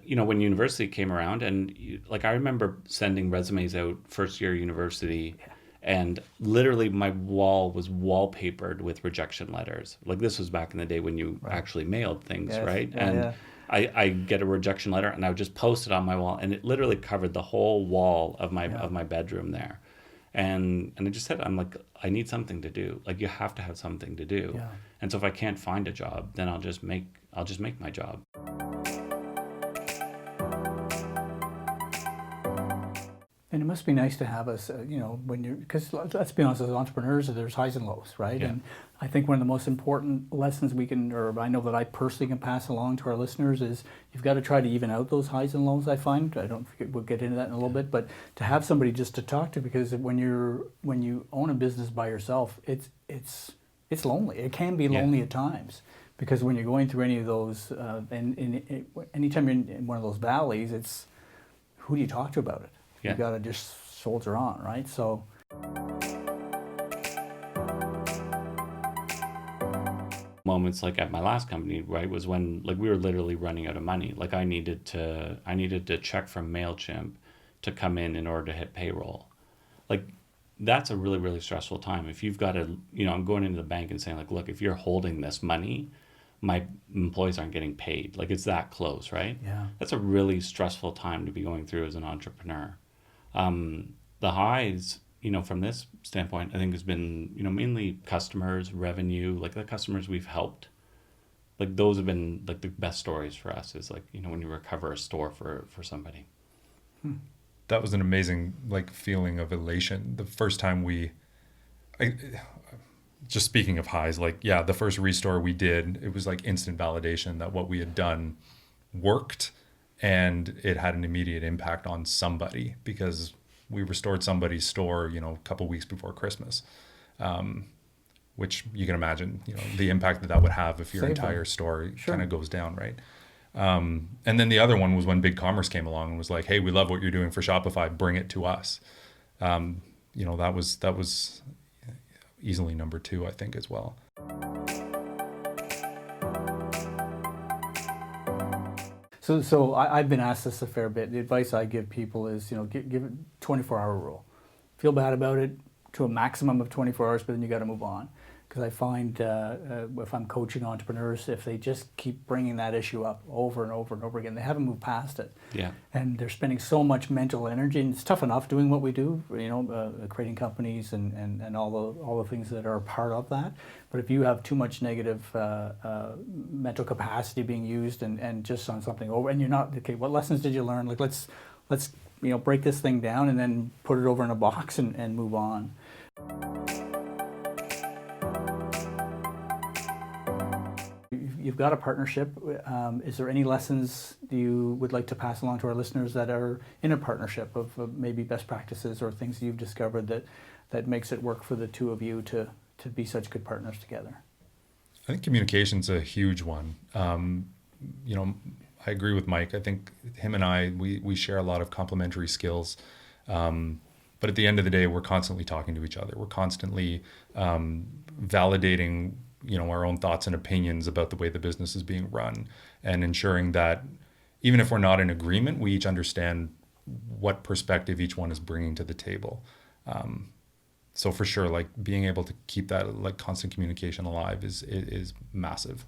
When university came around, and like I remember sending resumes out first year university, and literally my wall was wallpapered with rejection letters. Like this was back in the day when you Right. actually mailed things, Yes. right? Yeah. And Yeah. I get a rejection letter, and I would just post it on my wall, and it literally covered the whole wall of my Yeah. bedroom there. And I just said, I'm like, I need something to do. Like you have to have something to do. Yeah. And so if I can't find a job, then I'll just make my job. And it must be nice to have us, when you're, because let's be honest, as entrepreneurs, there's highs and lows, right? Yeah. And I think one of the most important lessons we can, or I know that I personally can pass along to our listeners is you've got to try to even out those highs and lows, I find. I don't think we'll get into that in a little bit, but to have somebody just to talk to, because when you own a business by yourself, it's lonely. It can be Yeah. lonely at times. Because when you're going through any of those, anytime you're in one of those valleys, it's who do you talk to about it? Yeah. You got to just soldier on, right? So Moments like at my last company, right, was when like we were literally running out of money. Like I needed to check from MailChimp to come in order to hit payroll. Like that's a really, really stressful time. If you've got to, I'm going into the bank and saying like, look, if you're holding this money, my employees aren't getting paid. Like it's that close, right? yeah, That's a really stressful time to be going through as an entrepreneur. The highs, from this standpoint, I think has been, mainly customers, revenue, like the customers we've helped. Like those have been like the best stories for us is like, when you recover a store for somebody. That was an amazing like feeling of elation. The first time I, just speaking of highs, like, yeah, the first restore we did, it was like instant validation that what we had done worked and it had an immediate impact on somebody because we restored somebody's store, a couple weeks before Christmas, which you can imagine, the impact that would have if your Save them. entire store Sure. kind of goes down, right? And then the other one was when Big Commerce came along and was like, "Hey, we love what you're doing for Shopify. Bring it to us." That was easily number two, I think, as well. So I've been asked this a fair bit. The advice I give people is, give it 24-hour rule. Feel bad about it to a maximum of 24 hours, but then you got to move on. Because I find if I'm coaching entrepreneurs, if they just keep bringing that issue up over and over and over again, they haven't moved past it. Yeah. And they're spending so much mental energy, and it's tough enough doing what we do, creating companies and all the things that are a part of that. But if you have too much negative mental capacity being used and just on something over, and you're not, okay, what lessons did you learn? Like let's break this thing down and then put it over in a box and move on. You've got a partnership. Is there any lessons you would like to pass along to our listeners that are in a partnership of maybe best practices or things you've discovered that makes it work for the two of you to be such good partners together? I think communication's a huge one. I agree with Mike. I think him and I, we share a lot of complementary skills. But at the end of the day, we're constantly talking to each other. We're constantly validating our own thoughts and opinions about the way the business is being run and ensuring that even if we're not in agreement, we each understand what perspective each one is bringing to the table. So for sure, like being able to keep that like constant communication alive is massive.